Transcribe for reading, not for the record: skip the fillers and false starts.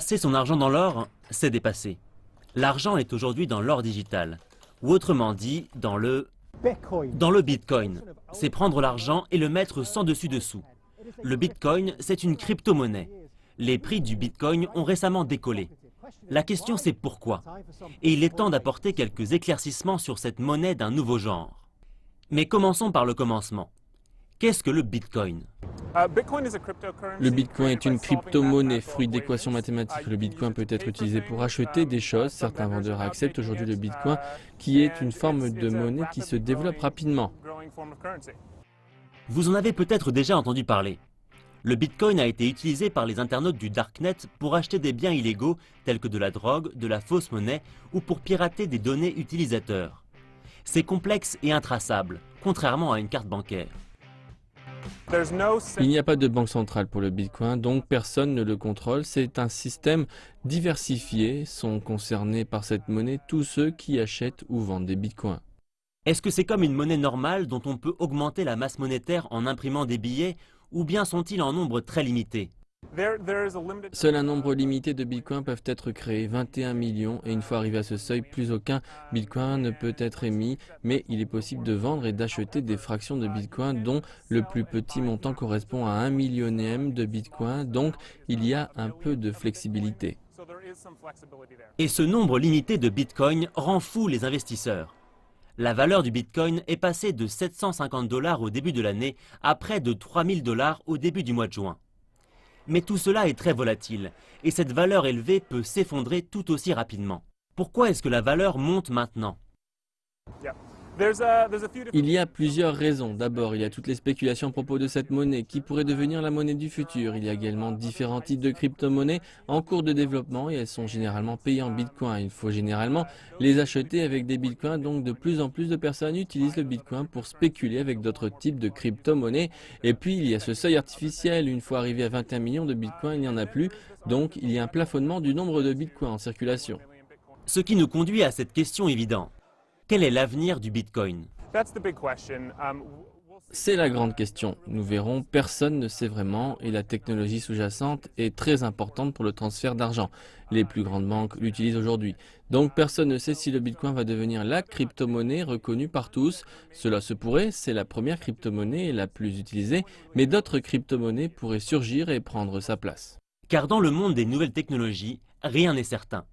Verser son argent dans l'or, c'est dépassé. L'argent est aujourd'hui dans l'or digital, ou autrement dit, dans le Bitcoin. C'est prendre l'argent et le mettre sans dessus-dessous. Le Bitcoin, c'est une crypto-monnaie. Les prix du Bitcoin ont récemment décollé. La question c'est pourquoi. Et il est temps d'apporter quelques éclaircissements sur cette monnaie d'un nouveau genre. Mais commençons par le commencement. Qu'est-ce que le Bitcoin? Le Bitcoin est une crypto-monnaie, fruit d'équations mathématiques. Le Bitcoin peut être utilisé pour acheter des choses. Certains vendeurs acceptent aujourd'hui le Bitcoin, qui est une forme de monnaie qui se développe rapidement. Vous en avez peut-être déjà entendu parler. Le Bitcoin a été utilisé par les internautes du Darknet pour acheter des biens illégaux tels que de la drogue, de la fausse monnaie ou pour pirater des données utilisateurs. C'est complexe et intraçable, contrairement à une carte bancaire. Il n'y a pas de banque centrale pour le Bitcoin, donc personne ne le contrôle. C'est un système diversifié. Sont concernés par cette monnaie tous ceux qui achètent ou vendent des Bitcoins. Est-ce que c'est comme une monnaie normale dont on peut augmenter la masse monétaire en imprimant des billets, ou bien sont-ils en nombre très limité? Seul un nombre limité de bitcoins peuvent être créés, 21 millions, et une fois arrivé à ce seuil, plus aucun bitcoin ne peut être émis, mais il est possible de vendre et d'acheter des fractions de bitcoin dont le plus petit montant correspond à 1 millionième de bitcoin, donc il y a un peu de flexibilité. Et ce nombre limité de bitcoin rend fou les investisseurs. La valeur du bitcoin est passée de 750 $ au début de l'année à près de 3000 $ au début du mois de juin. Mais tout cela est très volatile, et cette valeur élevée peut s'effondrer tout aussi rapidement. Pourquoi est-ce que la valeur monte maintenant? Il y a plusieurs raisons. D'abord, il y a toutes les spéculations à propos de cette monnaie qui pourrait devenir la monnaie du futur. Il y a également différents types de crypto-monnaies en cours de développement et elles sont généralement payées en bitcoin. Il faut généralement les acheter avec des bitcoins, donc de plus en plus de personnes utilisent le bitcoin pour spéculer avec d'autres types de crypto-monnaies. Et puis, il y a ce seuil artificiel. Une fois arrivé à 21 millions de bitcoins, il n'y en a plus. Donc, il y a un plafonnement du nombre de bitcoins en circulation. Ce qui nous conduit à cette question évidente. Quel est l'avenir du Bitcoin? C'est la grande question. Nous verrons, personne ne sait vraiment et la technologie sous-jacente est très importante pour le transfert d'argent. Les plus grandes banques l'utilisent aujourd'hui. Donc personne ne sait si le Bitcoin va devenir la crypto-monnaie reconnue par tous. Cela se pourrait, c'est la première crypto-monnaie la plus utilisée, mais d'autres crypto-monnaies pourraient surgir et prendre sa place. Car dans le monde des nouvelles technologies, rien n'est certain.